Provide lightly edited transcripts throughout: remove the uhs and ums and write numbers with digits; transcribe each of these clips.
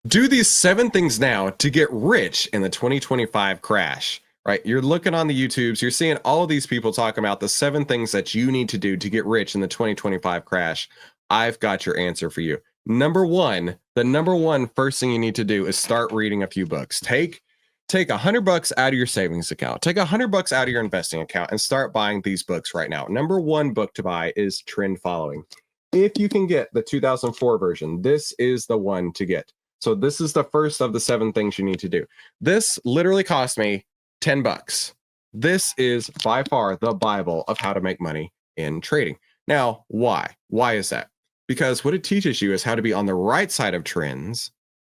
Do these 7 things now to get rich in the 2025 crash, right? You're looking on the YouTubes, you're seeing all of these people talk about the 7 things that you need to do to get rich in the 2025 crash. I've got your answer for you. Number one, the number one first thing you need to do is start reading a few books. Take $100 out of your savings account, take $100 out of your investing account, and start buying these books right now. Number one book to buy is Trend Following. If you can get the 2004 version, this is the one to get. So this is the first of the 7 things you need to do. This literally cost me $10. This is by far the Bible of how to make money in trading. Now, why? Why is that? Because what it teaches you is how to be on the right side of trends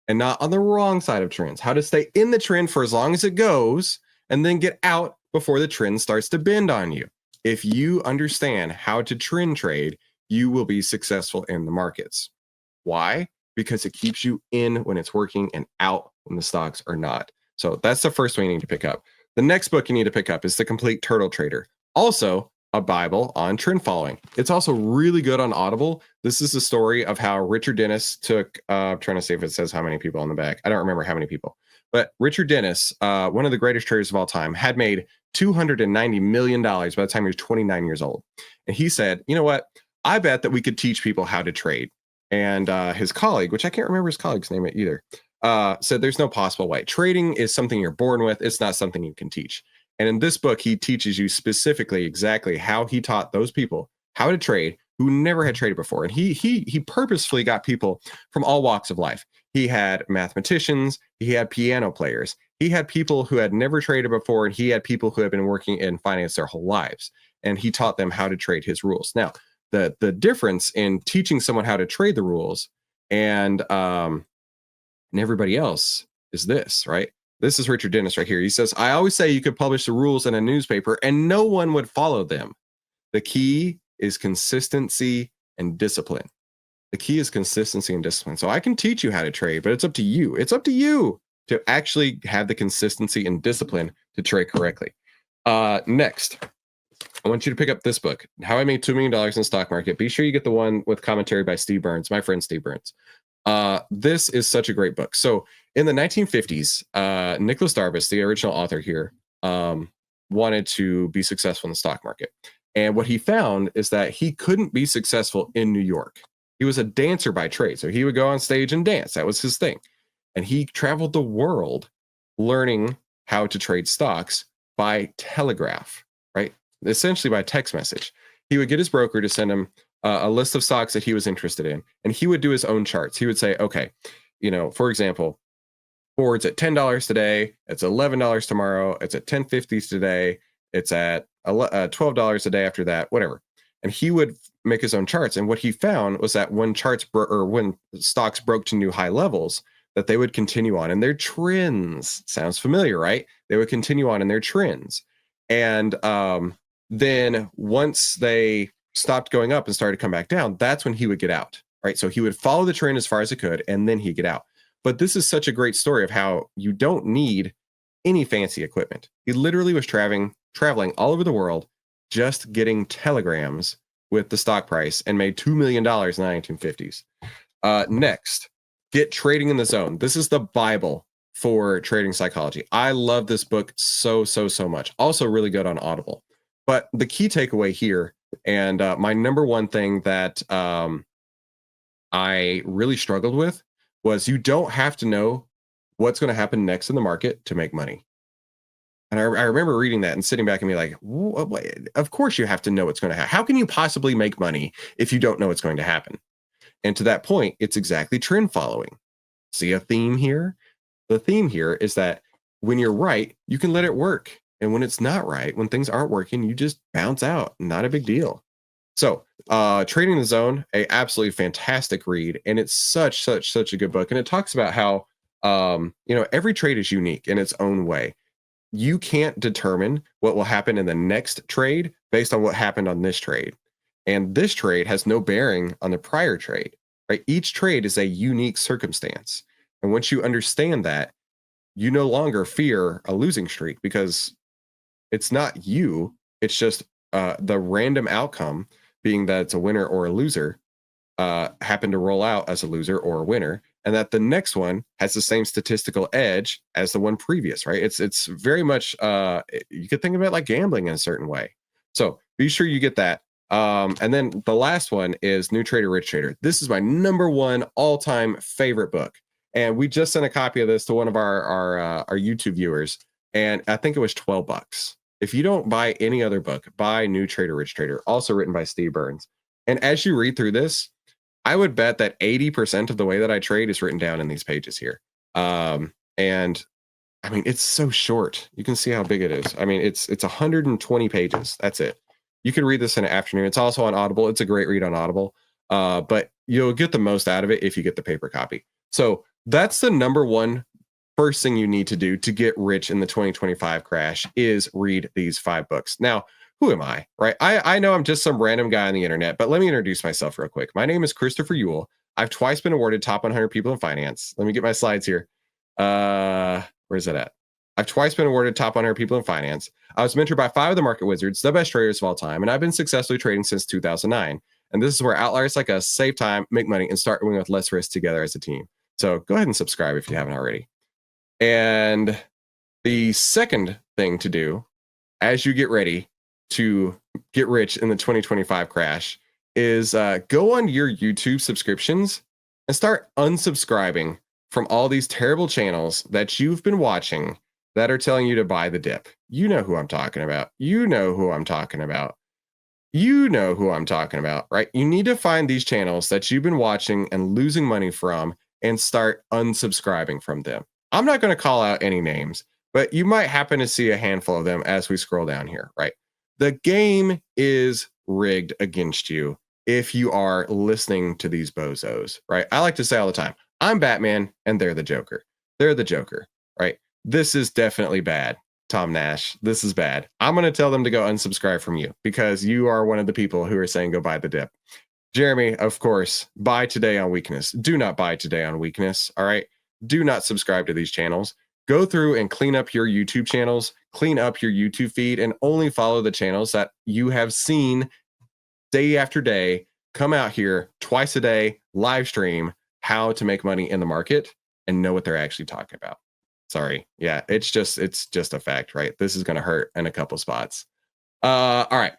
and not on the wrong side of trends. How to stay in the trend for as long as it goes and then get out before the trend starts to bend on you. If you understand how to trend trade, you will be successful in the markets. Why? Because it keeps you in when it's working and out when the stocks are not. So that's the first one you need to pick up. The next book you need to pick up is The Complete Turtle Trader. Also, a Bible on trend following. It's also really good on Audible. This is the story of how Richard Dennis took, I'm trying to see if it says how many people on the back. I don't remember how many people. But Richard Dennis, one of the greatest traders of all time, had made $290 million by the time he was 29 years old. And he said, you know what? I bet that we could teach people how to trade. And his colleague, which I can't remember his colleague's name either, said there's no possible way. Trading is something you're born with. It's not something you can teach. And in this book, he teaches you specifically exactly how he taught those people how to trade who never had traded before. And he purposefully got people from all walks of life. He had mathematicians, he had piano players, he had people who had never traded before, and he had people who had been working in finance their whole lives. And he taught them how to trade his rules. Now, the difference in teaching someone how to trade the rules and everybody else is this, right? This is Richard Dennis right here. He says, I always say you could publish the rules in a newspaper and no one would follow them. The key is consistency and discipline. The key is consistency and discipline. So I can teach you how to trade, but it's up to you. It's up to you to actually have the consistency and discipline to trade correctly. Next, I want you to pick up this book, How I Made $2 Million in the Stock Market. Be sure you get the one with commentary by Steve Burns, my friend Steve Burns. This is such a great book. So in the 1950s, Nicholas Darvas, the original author here, wanted to be successful in the stock market. And what he found is that he couldn't be successful in New York. He was a dancer by trade. So he would go on stage and dance. That was his thing. And he traveled the world learning how to trade stocks by telegraph, right? Essentially by text message. He would get his broker to send him a list of stocks that he was interested in, and he would do his own charts. He would say, okay, you know, for example, Ford's at $10 today, it's $11 tomorrow, it's at 10.50 today, it's at $12 a day after that, whatever. And he would make his own charts. And what he found was that when when stocks broke to new high levels, that they would continue on in their trends. Sounds familiar, right? They would continue on in their trends. And then once they stopped going up and started to come back down, that's when he would get out, right? So he would follow the trend as far as it could, and then he'd get out. But this is such a great story of how you don't need any fancy equipment. He literally was traveling all over the world, just getting telegrams with the stock price, and made $2 million in the 1950s. Next, get Trading in the Zone. This is the Bible for trading psychology. I love this book so much. Also really good on Audible. But the key takeaway here, and my number one thing that I really struggled with, was you don't have to know what's going to happen next in the market to make money. And I remember reading that and sitting back and be like, of course you have to know what's going to happen. How can you possibly make money if you don't know what's going to happen? And to that point, it's exactly trend following. See a theme here? The theme here is that when you're right, you can let it work. And when it's not right, when things aren't working, you just bounce out. Not a big deal. So Trading in the Zone, a absolutely fantastic read. And it's such a good book. And it talks about how, every trade is unique in its own way. You can't determine what will happen in the next trade based on what happened on this trade. And this trade has no bearing on the prior trade, right? Each trade is a unique circumstance. And once you understand that, you no longer fear a losing streak, because it's not you. It's just the random outcome, being that it's a winner or a loser, happened to roll out as a loser or a winner. and that the next one has the same statistical edge as the one previous, right? It's very much you could think of it like gambling in a certain way. So be sure you get that. And then the last one is New Trader, Rich Trader. This is my #1 all-time favorite book. And we just sent a copy of this to one of our YouTube viewers, and I think it was $12. If you don't buy any other book, buy New Trader, Rich Trader, also written by Steve Burns. And as you read through this, I would bet that 80% of the way that I trade is written down in these pages here. And I mean, it's so short. You can see how big it is. I mean, it's 120 pages. That's it. You can read this in an afternoon. It's also on Audible. It's a great read on Audible. But you'll get the most out of it if you get the paper copy. So that's the #1 first thing you need to do to get rich in the 2025 crash is read these 5 books. Now, who am I, right? I know I'm just some random guy on the internet, but let me introduce myself real quick. My name is Christopher Ewell. I've twice been awarded top 100 people in finance. Let me get my slides here. Where's it at? I've twice been awarded top 100 people in finance. I was mentored by 5 of the market wizards, the best traders of all time, and I've been successfully trading since 2009. And this is where outliers like us save time, make money, and start winning with less risk together as a team. So go ahead and subscribe if you haven't already. And the second thing to do as you get ready to get rich in the 2025 crash is go on your YouTube subscriptions and start unsubscribing from all these terrible channels that you've been watching that are telling you to buy the dip. You know who I'm talking about. You know who I'm talking about. You know who I'm talking about, right? You need to find these channels that you've been watching and losing money from and start unsubscribing from them. I'm not going to call out any names, but you might happen to see a handful of them as we scroll down here, right? The game is rigged against you if you are listening to these bozos, right? I like to say all the time, I'm Batman and they're the Joker. They're the Joker, right? This is definitely bad. Tom Nash, this is bad. I'm going to tell them to go unsubscribe from you because you are one of the people who are saying go buy the dip. Jeremy, of course, buy today on weakness. Do not buy today on weakness, all right? Do not subscribe to these channels. Go through and clean up your YouTube channels, clean up your YouTube feed, and only follow the channels that you have seen day after day come out here twice a day, live stream how to make money in the market and know what they're actually talking about. Sorry. Yeah, it's just a fact, right? This is going to hurt in a couple spots. All right.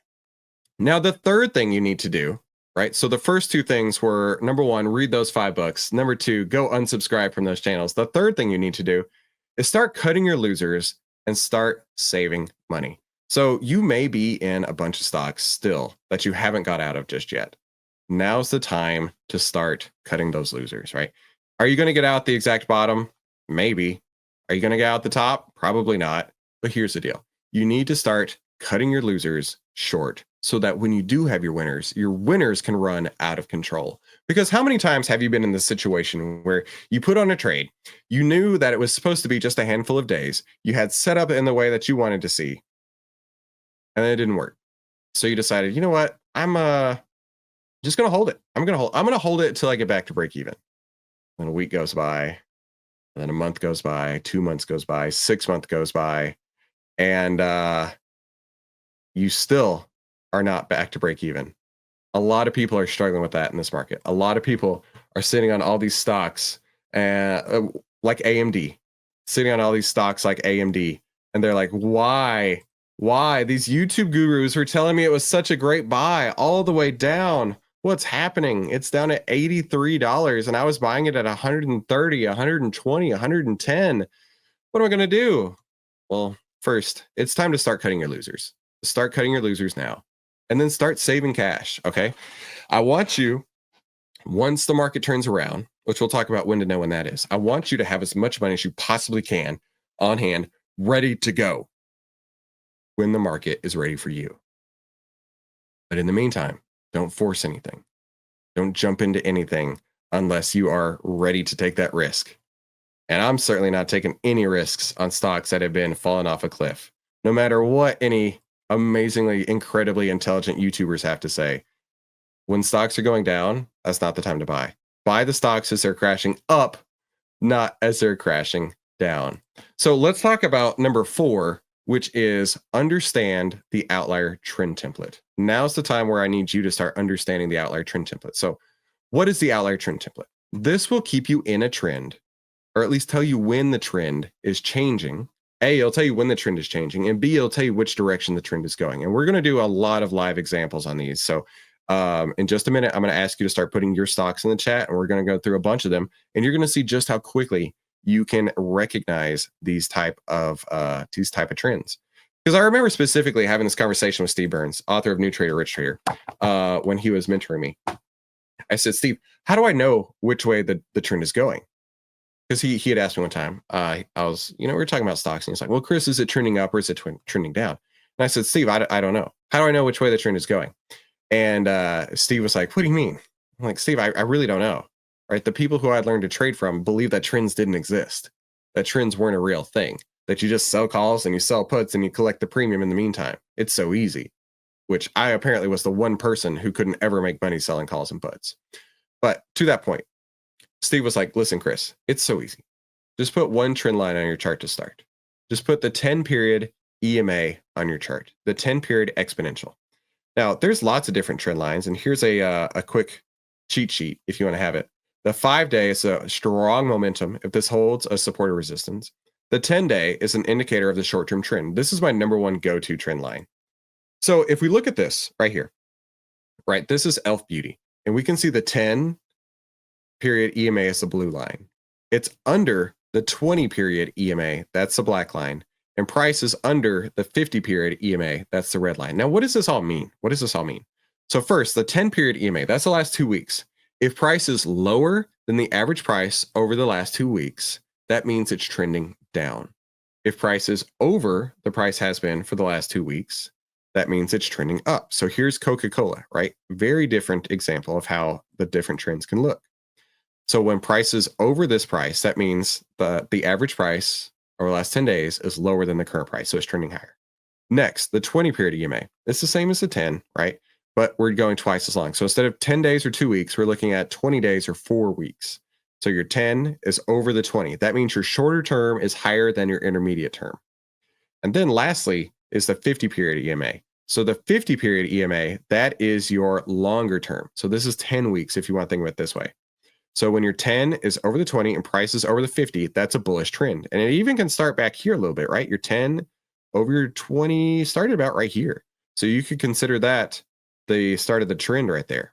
Now, the third thing you need to do, right? So the first 2 things were #1, read those 5 books. #2, go unsubscribe from those channels. The third thing you need to do is start cutting your losers and start saving money. So you may be in a bunch of stocks still that you haven't got out of just yet. Now's the time to start cutting those losers, right? Are you going to get out the exact bottom? Maybe. Are you going to get out the top? Probably not. But here's the deal. You need to start cutting your losers short so that when you do have your winners can run out of control. Because how many times have you been in this situation where you put on a trade, you knew that it was supposed to be just a handful of days, you had set up in the way that you wanted to see, and it didn't work. So you decided, you know what? I'm just going to hold it. I'm going to hold it until I get back to break even. Then a week goes by. And then a month goes by, 2 months goes by, 6 months goes by, and you still are not back to break even. A lot of people are struggling with that in this market. A lot of people are sitting on all these stocks like AMD, sitting on all these stocks like AMD, and they're like, why? These YouTube gurus were telling me it was such a great buy all the way down. What's happening? It's down at $83 and I was buying it at 130, 120, 110. What am I going to do? Well, first, it's time to start cutting your losers. Start cutting your losers now and then start saving cash. Okay. I want you, once the market turns around, which we'll talk about when to know when that is, I want you to have as much money as you possibly can on hand, ready to go when the market is ready for you. But in the meantime, don't force anything. Don't jump into anything unless you are ready to take that risk. And I'm certainly not taking any risks on stocks that have been falling off a cliff. No matter what any amazingly, incredibly intelligent YouTubers have to say, when stocks are going down, that's not the time to buy. Buy the stocks as they're crashing up, not as they're crashing down. So let's talk about #4, which is understand the Outlier Trend Template. Now's the time where I need you to start understanding the Outlier Trend Template. So what is the Outlier Trend Template? This will keep you in a trend, or at least tell you when the trend is changing. A, it'll tell you when the trend is changing, and B, it'll tell you which direction the trend is going. And we're going to do a lot of live examples on these. So in just a minute, I'm going to ask you to start putting your stocks in the chat, and we're going to go through a bunch of them, and you're going to see just how quickly you can recognize these type of trends. Because I remember specifically having this conversation with Steve Burns, author of New Trader, Rich Trader, when he was mentoring me. I said, Steve, how do I know which way the trend is going? Because he had asked me one time, I was, we were talking about stocks, and he's like, well, Chris, is it trending up or is it trending down? And I said, Steve, I don't know. How do I know which way the trend is going? And Steve was like, what do you mean? I'm like, Steve, I really don't know. Right? The people who I'd learned to trade from believe that trends didn't exist, that trends weren't a real thing, that you just sell calls and you sell puts and you collect the premium in the meantime. It's so easy, which I apparently was the one person who couldn't ever make money selling calls and puts. But to that point, Steve was like, listen, Chris, it's so easy. Just put one trend line on your chart to start. Just put the 10-period EMA on your chart, the 10-period exponential. Now, there's lots of different trend lines, and here's a quick cheat sheet if you want to have it. The 5-day is a strong momentum if this holds a support or resistance. The 10-day is an indicator of the short-term trend. This is my number one go-to trend line. So if we look at this right here, right, this is Elf Beauty, and we can see the 10-period EMA is the blue line. It's under the 20-period EMA, that's the black line, and price is under the 50-period EMA, that's the red line. Now, what does this all mean? What does this all mean? So first, the 10-period EMA, that's the last 2 weeks. If price is lower than the average price over the last 2 weeks, that means it's trending down. If price is over the price has been for the last 2 weeks, that means it's trending up. So here's Coca-Cola, right? Very different example of how the different trends can look. So when price is over this price, that means the average price over the last 10 days is lower than the current price, so it's trending higher. Next, the 20-period EMA. It's the same as the 10, right? But we're going twice as long. So instead of 10 days or 2 weeks, we're looking at 20 days or 4 weeks. So your 10 is over the 20. That means your shorter term is higher than your intermediate term. And then lastly is the 50-period EMA. So the 50-period EMA, that is your longer term. So this is 10 weeks if you want to think of it this way. So when your 10 is over the 20 and price is over the 50, that's a bullish trend. And it even can start back here a little bit, right? Your 10 over your 20 started about right here. So you could consider that the start of the trend right there.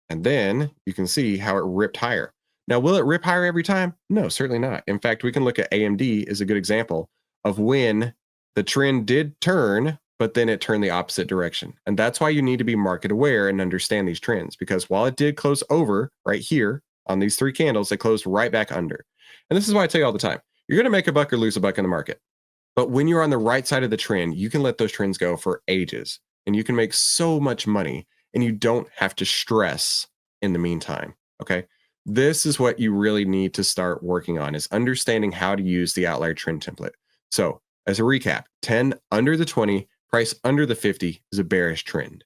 And then you can see how it ripped higher. Now, will it rip higher every time? No, certainly not. In fact, we can look at AMD as a good example of when the trend did turn, but then it turned the opposite direction. And that's why you need to be market aware and understand these trends, because while it did close over right here on these 3 candles, it closed right back under. And this is why I tell you all the time, you're going to make a buck or lose a buck in the market. But when you're on the right side of the trend, you can let those trends go for ages and you can make so much money and you don't have to stress in the meantime. Okay. This is what you really need to start working on, is understanding how to use the Outlier Trend Template. So as a recap, 10 under the 20, price under the 50 is a bearish trend.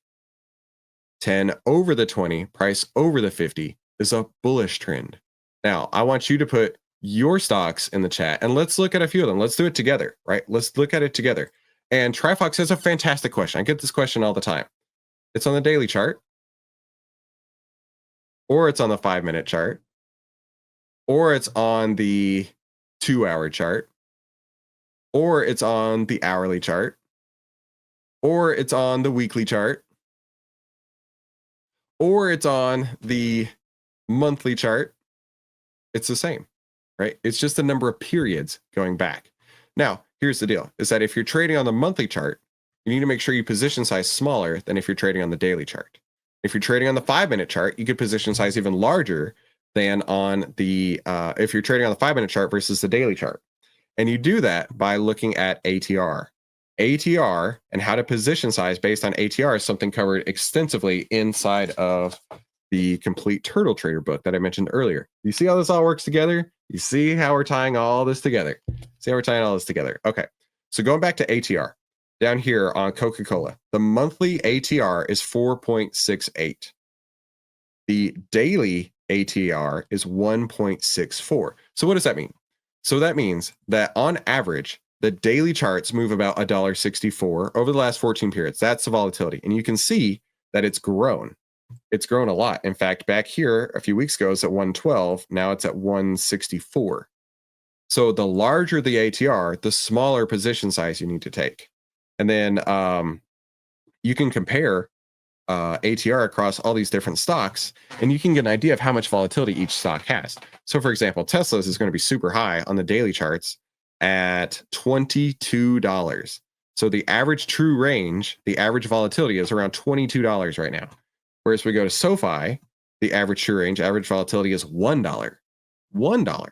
10 over the 20, price over the 50 is a bullish trend. Now, I want you to put your stocks in the chat and let's look at a few of them. Let's do it together, right? Let's look at it together. And Trifox has a fantastic question. I get this question all the time. It's on the daily chart, or it's on the 5-minute chart, or it's on the 2-hour chart, or it's on the hourly chart, or it's on the weekly chart, or it's on the monthly chart. It's the same, right? It's just the number of periods going back. Now, here's the deal, is that if you're trading on the monthly chart, you need to make sure you position size smaller than if you're trading on the daily chart. If you're trading on the 5-minute chart, you could position size even larger than on the, if you're trading on the 5-minute chart versus the daily chart. And you do that by looking at ATR. ATR and how to position size based on ATR is something covered extensively inside of the complete Turtle Trader book that I mentioned earlier. You see how this all works together? You see how we're tying all this together? See how we're tying all this together? Okay, so going back to ATR, down here on Coca-Cola, the monthly ATR is 4.68. The daily ATR is 1.64. So what does that mean? So that means that on average, the daily charts move about $1.64 over the last 14 periods. That's the volatility. And you can see that it's grown. it's grown a lot. In fact, back here a few weeks ago, it's at 112. Now it's at 164. So the larger the ATR, the smaller position size you need to take. And then you can compare ATR across all these different stocks, and you can get an idea of how much volatility each stock has. So, for example, Tesla's is going to be super high on the daily charts at $22. So the average true range, the average volatility is around $22 right now. Whereas we go to SoFi, the average true range, average volatility is $1. $1,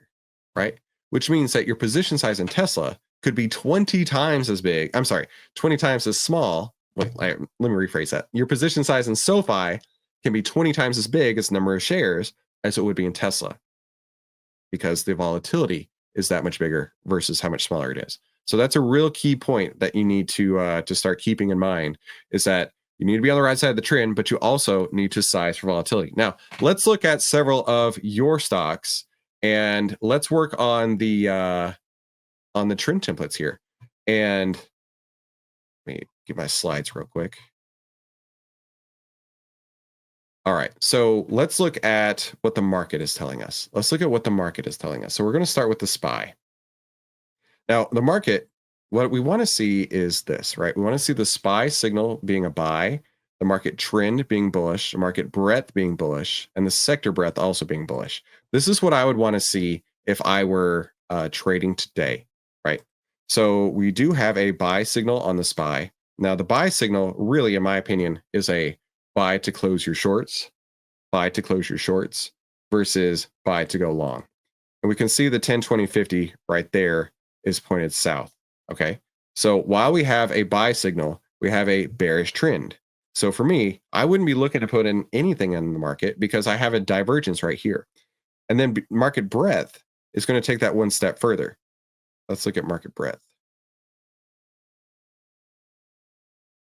right? Which means that your position size in Tesla could be 20 times as big. I'm sorry, 20 times as small. Wait, let me rephrase that. Your position size in SoFi can be 20 times as big as the number of shares as it would be in Tesla, because the volatility is that much bigger versus how much smaller it is. So that's a real key point that you need to start keeping in mind, is that you need to be on the right side of the trend, but you also need to size for volatility. Now, let's look at several of your stocks, and let's work on the trend templates here. And let me get my slides real quick. All right, so let's look at what the market is telling us. Let's look at what the market is telling us. So we're going to start with the SPY. Now, the market, what we want to see is this, right? We want to see the SPY signal being a buy, the market trend being bullish, the market breadth being bullish, and the sector breadth also being bullish. This is what I would want to see if I were trading today, right? So we do have a buy signal on the SPY. Now, the buy signal, really, in my opinion, is a buy to close your shorts, buy to close your shorts, versus buy to go long. And we can see the 10, 20, 50 right there is pointed south, okay? So while we have a buy signal, we have a bearish trend. So for me, I wouldn't be looking to put in anything in the market because I have a divergence right here. And then market breadth is going to take that one step further. Let's look at market breadth.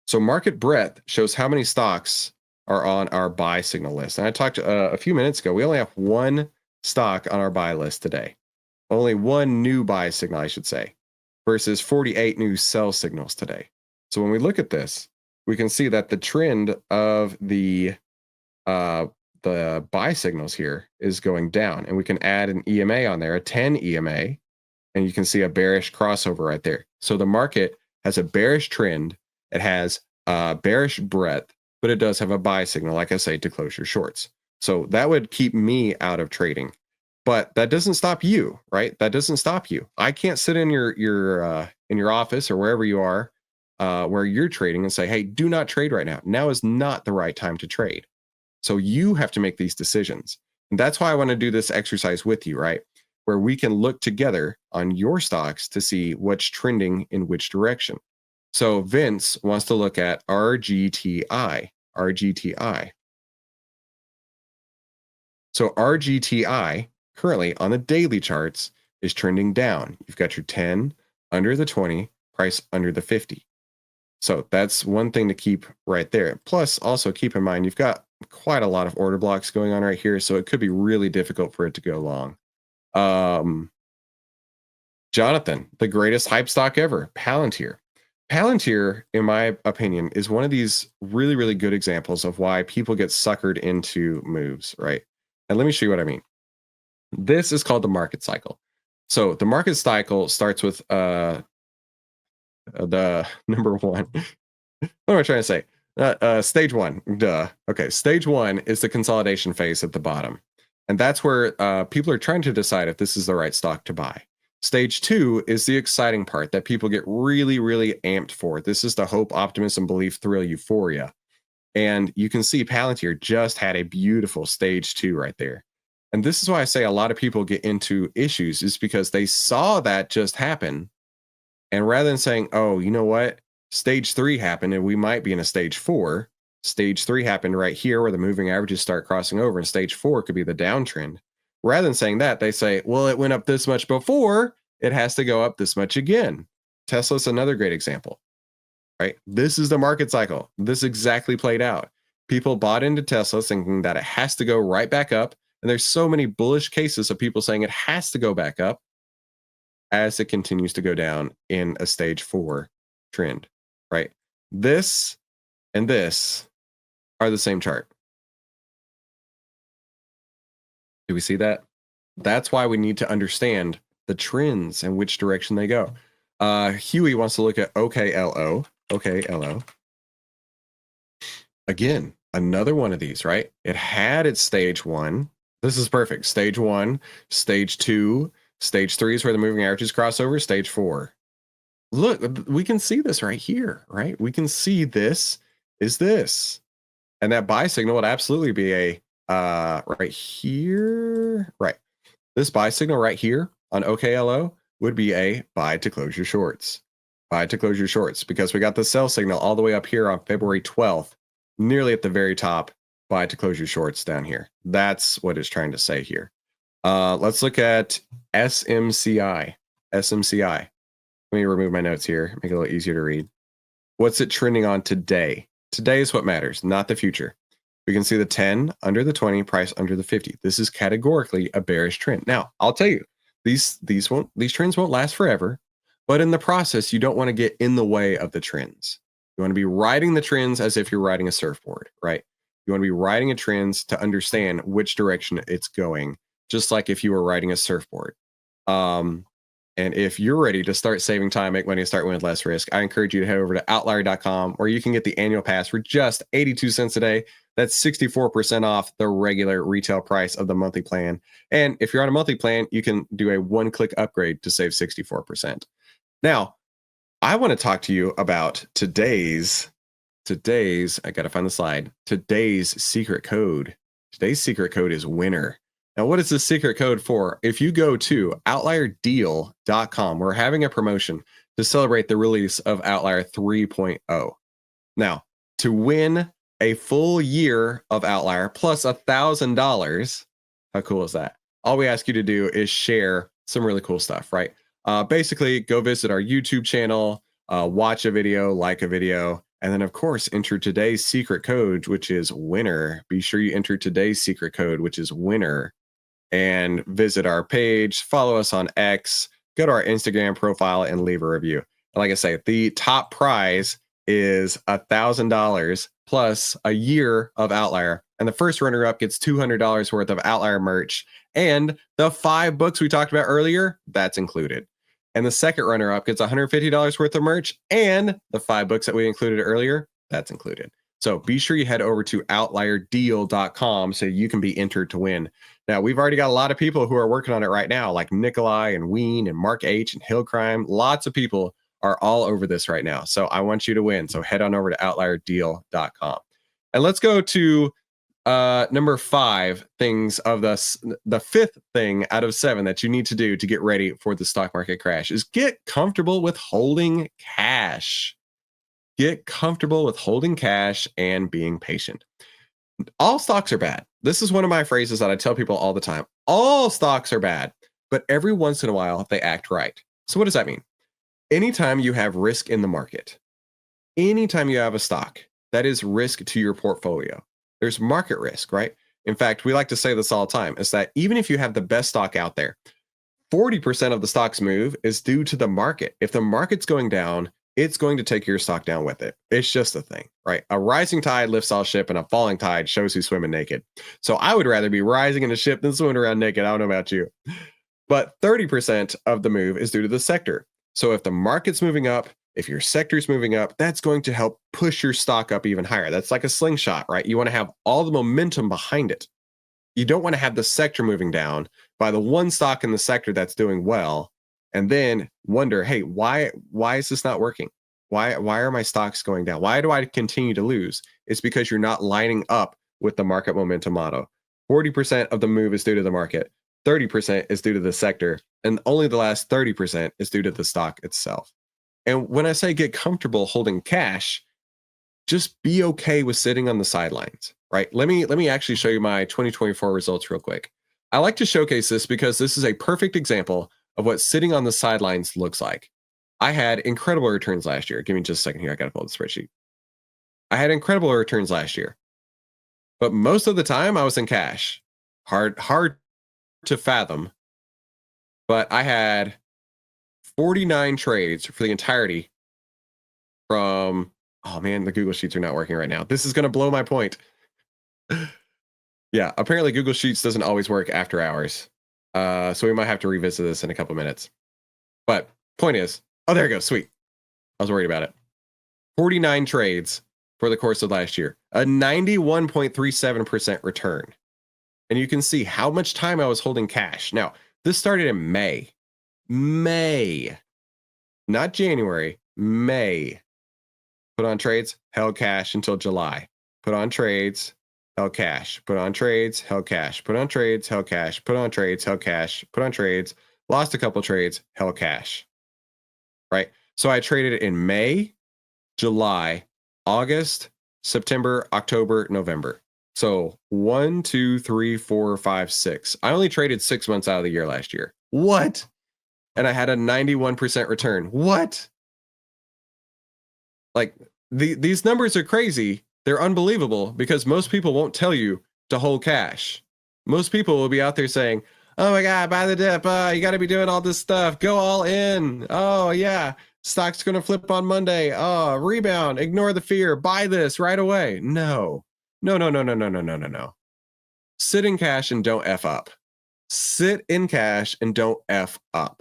So market breadth shows how many stocks are on our buy signal list. And I talked a few minutes ago, we only have one stock on our buy list today. Only one new buy signal, I should say, versus 48 new sell signals today. So when we look at this, we can see that the trend of the buy signals here is going down, and we can add an EMA on there, a 10 EMA, and you can see a bearish crossover right there. So the market has a bearish trend. It has bearish breadth, but it does have a buy signal, like I say, to close your shorts. So that would keep me out of trading. But that doesn't stop you, right? That doesn't stop you. I can't sit in your office or wherever you are, where you're trading, and say, "Hey, do not trade right now. Now is not the right time to trade." So you have to make these decisions, and that's why I want to do this exercise with you, right? Where we can look together on your stocks to see what's trending in which direction. So Vince wants to look at RGTI. RGTI. So RGTI currently on the daily charts is trending down. You've got your 10 under the 20, price under the 50. So that's one thing to keep right there. Plus, also keep in mind, you've got quite a lot of order blocks going on right here, so it could be really difficult for it to go long. Jonathan, the greatest hype stock ever, Palantir. Palantir, in my opinion, is one of these really, really good examples of why people get suckered into moves, right? And let me show you what I mean. This is called the market cycle. So the market cycle starts with the number one. What am I trying to say? Stage one. Duh. Okay. Stage one is the consolidation phase at the bottom. And that's where people are trying to decide if this is the right stock to buy. Stage two is the exciting part that people get really, really amped for. This is the hope, optimism, belief, thrill, euphoria. And you can see Palantir just had a beautiful stage two right there. And this is why I say a lot of people get into issues, is because they saw that just happen. And rather than saying, oh, you know what? Stage three happened and we might be in a stage four. Stage three happened right here where the moving averages start crossing over, and stage four could be the downtrend. Rather than saying that, they say, well, it went up this much before, it has to go up this much again. Tesla's another great example, right? This is the market cycle. This exactly played out. People bought into Tesla thinking that it has to go right back up. And there's so many bullish cases of people saying it has to go back up as it continues to go down in a stage four trend, right? This and this are the same chart. Do we see that? That's why we need to understand the trends and which direction they go. Huey wants to look at OKLO. OKLO. Again, another one of these, right? It had its stage one. This is perfect. Stage one, stage two, stage three is where the moving averages cross over, stage four. Look, we can see this right here, right? We can see this is this. And that buy signal would absolutely be a right here, right? This buy signal right here on OKLO would be a buy to close your shorts. Buy to close your shorts, because we got the sell signal all the way up here on February 12th, nearly at the very top. Buy to close your shorts down here. That's what it's trying to say here. Let's look at SMCI. SMCI. Let me remove my notes here, make it a little easier to read. What's it trending on today? Today is what matters, not the future. We can see the 10 under the 20, price under the 50. This is categorically a bearish trend. Now, I'll tell you, these trends won't last forever, but in the process, you don't want to get in the way of the trends. You want to be riding the trends as if you're riding a surfboard, right? You want to be riding a trends to understand which direction it's going, just like if you were riding a surfboard. And if you're ready to start saving time, make money, and start winning with less risk, I encourage you to head over to outlier.com, where you can get the annual pass for just 82 cents a day. That's 64% off the regular retail price of the monthly plan. And if you're on a monthly plan, you can do a one-click upgrade to save 64%. Now, I want to talk to you about today's, I got to find the slide, today's secret code. Today's secret code is winner. Now, what is the secret code for? If you go to outlierdeal.com, we're having a promotion to celebrate the release of Outlier 3.0. Now, to win a full year of Outlier plus $1,000, how cool is that? All we ask you to do is share some really cool stuff, right? Basically, go visit our YouTube channel, watch a video, like a video, and then, of course, enter today's secret code, which is winner. Be sure you enter today's secret code, which is winner, and visit our page, follow us on X, go to our Instagram profile, and leave a review. And like I say, the top prize is $1,000 plus a year of Outlier. And the first runner-up gets $200 worth of Outlier merch. And the 5 books we talked about earlier, that's included. And the second runner-up gets $150 worth of merch. And the 5 books that we included earlier, that's included. So be sure you head over to outlierdeal.com so you can be entered to win. Now, we've already got a lot of people who are working on it right now, like Nikolai and Ween and Mark H and Hill Crime. Lots of people are all over this right now. So I want you to win. So head on over to outlierdeal.com. And let's go to number 5 things of the 5th thing out of 7 that you need to do to get ready for the stock market crash is get comfortable with holding cash. Get comfortable with holding cash and being patient. All stocks are bad. This is one of my phrases that I tell people all the time. All stocks are bad, but every once in a while they act right. So what does that mean? Anytime you have risk in the market, anytime you have a stock, that is risk to your portfolio. There's market risk, right? In fact, we like to say this all the time, is that even if you have the best stock out there, 40% of the stock's move is due to the market. If the market's going down, it's going to take your stock down with it. It's just a thing, right? A rising tide lifts all ship, and a falling tide shows who's swimming naked. So I would rather be rising in a ship than swimming around naked. I don't know about you. But 30% of the move is due to the sector. So if the market's moving up, if your sector's moving up, that's going to help push your stock up even higher. That's like a slingshot, right? You want to have all the momentum behind it. You don't want to have the sector moving down by the one stock in the sector that's doing well, and then wonder, hey, why is this not working? Why are my stocks going down? Why do I continue to lose? It's because you're not lining up with the market momentum model. 40% of the move is due to the market, 30% is due to the sector, and only the last 30% is due to the stock itself. And when I say get comfortable holding cash, just be okay with sitting on the sidelines, right? Let me actually show you my 2024 results real quick. I like to showcase this because this is a perfect example of what sitting on the sidelines looks like. I had incredible returns last year. Give me just a second here. I got to pull the spreadsheet. I had incredible returns last year, but most of the time I was in cash. Hard to fathom, but I had 49 trades for the entirety from, oh man, the Google Sheets are not working right now. This is going to blow my point. Yeah, apparently Google Sheets doesn't always work after hours. So we might have to revisit this in a couple minutes. But point is, oh, there it goes. Sweet. I was worried about it. 49 trades for the course of last year, a 91.37% return. And you can see how much time I was holding cash. Now, this started in May. May. Not January, May. Put on trades, held cash until July. Put on trades, held cash. Put on trades, held cash. Put on trades, held cash. Put on trades, held cash. Put on trades, lost a couple trades, held cash. Right? So I traded it in May, July, August, September, October, November. So 1, 2, 3, 4, 5, 6. I only traded 6 months out of the year last year. What? And I had a 91% return. What? Like these numbers are crazy. They're unbelievable because most people won't tell you to hold cash. Most people will be out there saying, oh my God, buy the dip. You got to be doing all this stuff. Go all in. Oh yeah. Stock's going to flip on Monday. Oh, rebound. Ignore the fear. Buy this right away. No. Sit in cash and don't F up. Sit in cash and don't F up.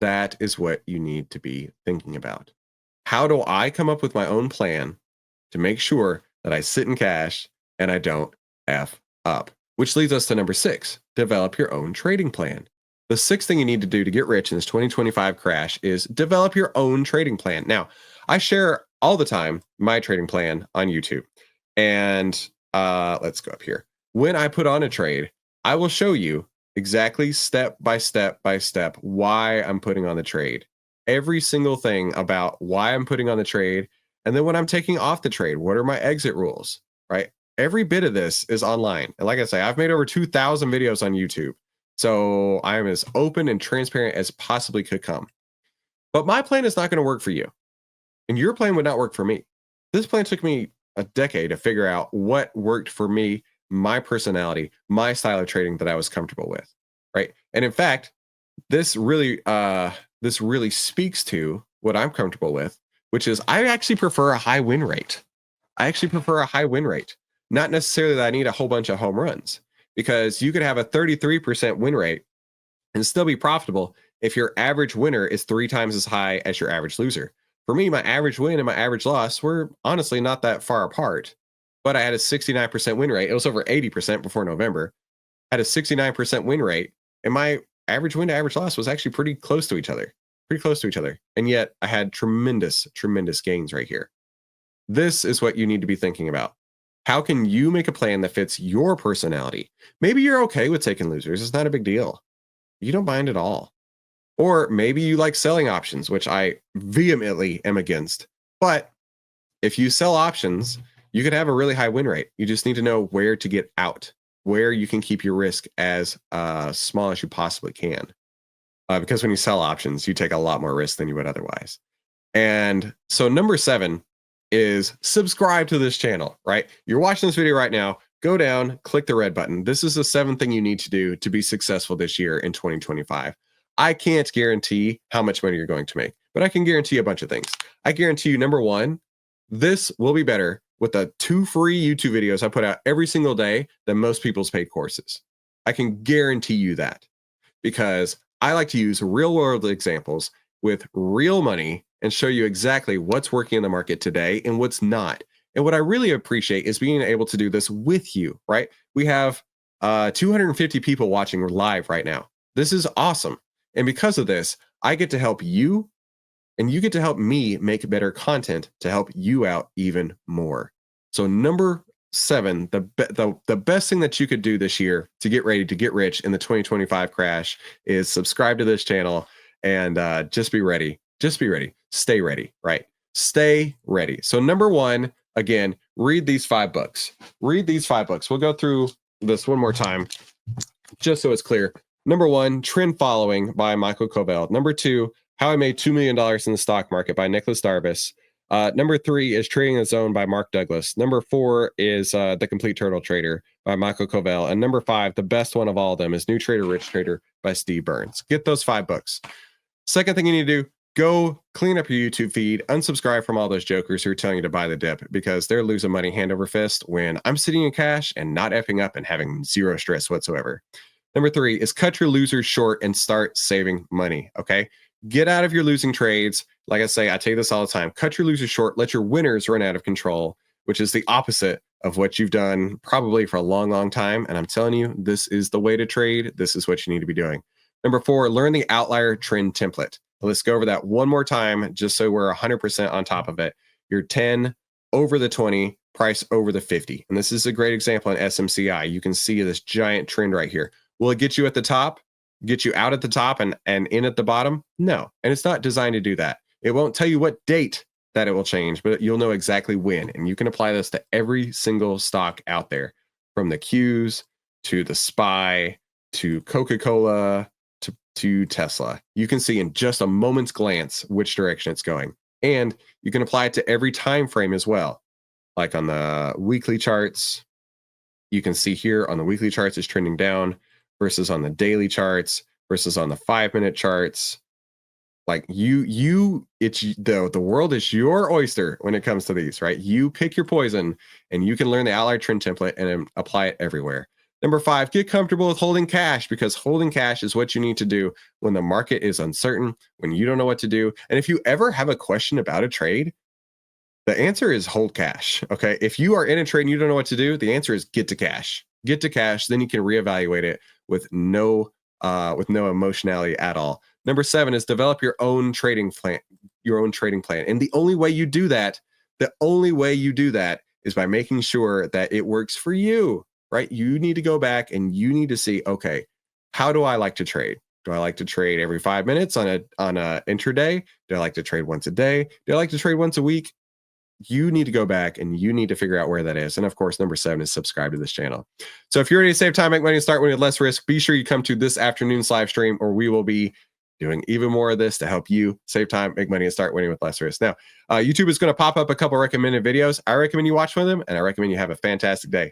That is what you need to be thinking about. How do I come up with my own plan to make sure that I sit in cash and I don't F up? Which leads us to number 6, develop your own trading plan. The 6th thing you need to do to get rich in this 2025 crash is develop your own trading plan. Now, I share all the time my trading plan on YouTube. And let's go up here. When I put on a trade, I will show you exactly step by step why I'm putting on the trade. Every single thing about why I'm putting on the trade. And then when I'm taking off the trade, what are my exit rules, right? Every bit of this is online. And like I say, I've made over 2,000 videos on YouTube. So I am as open and transparent as possibly could come. But my plan is not going to work for you. And your plan would not work for me. This plan took me a decade to figure out what worked for me, my personality, my style of trading that I was comfortable with, right? And in fact, this really speaks to what I'm comfortable with, which is I actually prefer a high win rate. Not necessarily that I need a whole bunch of home runs, because you could have a 33% win rate and still be profitable if your average winner is 3 times as high as your average loser. For me, my average win and my average loss were honestly not that far apart, but I had a 69% win rate. It was over 80% before November. I had a 69% win rate, and my average win to average loss was actually pretty close to each other. And yet I had tremendous gains right here. This is what you need to be thinking about. How can you make a plan that fits your personality? Maybe you're okay with taking losers. It's not a big deal. You don't mind at all. Or maybe you like selling options, which I vehemently am against. But if you sell options, you could have a really high win rate. You just need to know where to get out, where you can keep your risk as small as you possibly can. Because when you sell options, you take a lot more risk than you would otherwise. And so number 7 is subscribe to this channel, right? You're watching this video right now. Go down, click the red button. This is the 7th thing you need to do to be successful this year in 2025. I can't guarantee how much money you're going to make, but I can guarantee a bunch of things. I guarantee you, number 1, this will be better with the 2 free YouTube videos I put out every single day than most people's paid courses. I can guarantee you that, because I like to use real world examples with real money and show you exactly what's working in the market today and what's not. And what I really appreciate is being able to do this with you, right? We have 250 people watching live right now. This is awesome. And because of this, I get to help you, and you get to help me make better content to help you out even more. So number 7, the best thing that you could do this year to get ready to get rich in the 2025 crash is subscribe to this channel and just be ready. Stay ready, right? Stay ready. So number 1, again, read these 5 books. We'll go through this one more time just so it's clear. Number 1, Trend Following by Michael Covell. Number 2, How I Made $2 Million in the Stock Market by Nicholas Darvis. Number 3 is Trading the Zone by Mark Douglas. Number 4 is The Complete Turtle Trader by Michael Covell. And number 5, the best one of all of them, is New Trader, Rich Trader by Steve Burns. Get those 5 books. Second thing you need to do, go clean up your YouTube feed, unsubscribe from all those jokers who are telling you to buy the dip, because they're losing money hand over fist when I'm sitting in cash and not effing up and having zero stress whatsoever. Number 3 is cut your losers short and start saving money. Okay. Get out of your losing trades. Like I say, I tell you this all the time, cut your losers short, let your winners run out of control, which is the opposite of what you've done probably for a long, long time. And I'm telling you, this is the way to trade. This is what you need to be doing. Number 4, learn the Outlier Trend Template. Let's go over that one more time, just so we're 100% on top of it. Your 10 over the 20, price over the 50. And this is a great example in SMCI. You can see this giant trend right here. Will it get you at the top, get you out at the top and in at the bottom? No. And it's not designed to do that. It won't tell you what date that it will change, but you'll know exactly when. And you can apply this to every single stock out there, from the Qs to the SPY to Coca-Cola to Tesla. You can see in just a moment's glance which direction it's going. And you can apply it to every time frame as well. Like on the weekly charts, you can see here on the weekly charts it's trending down versus on the daily charts versus on the 5-minute charts. Like it's the world is your oyster when it comes to these, right? You pick your poison and you can learn the Outlier Trend Template and apply it everywhere. Number 5, get comfortable with holding cash, because holding cash is what you need to do when the market is uncertain, when you don't know what to do. And if you ever have a question about a trade, the answer is hold cash. Okay. If you are in a trade and you don't know what to do, the answer is get to cash. Get to cash. Then you can reevaluate it with no emotionality at all. Number 7 is develop your own trading plan. And the only way you do that is by making sure that it works for you. Right? You need to go back and you need to see, okay, how do I like to trade? Do I like to trade every 5 minutes on a intraday? Do I like to trade once a day? Do I like to trade once a week? You need to go back and you need to figure out where that is. And of course, number 7 is subscribe to this channel. So if you're ready to save time, make money, and start winning with less risk, be sure you come to this afternoon's live stream, or we will be doing even more of this to help you save time, make money, and start winning with less risk. Now, YouTube is going to pop up a couple recommended videos. I recommend you watch one of them, and I recommend you have a fantastic day.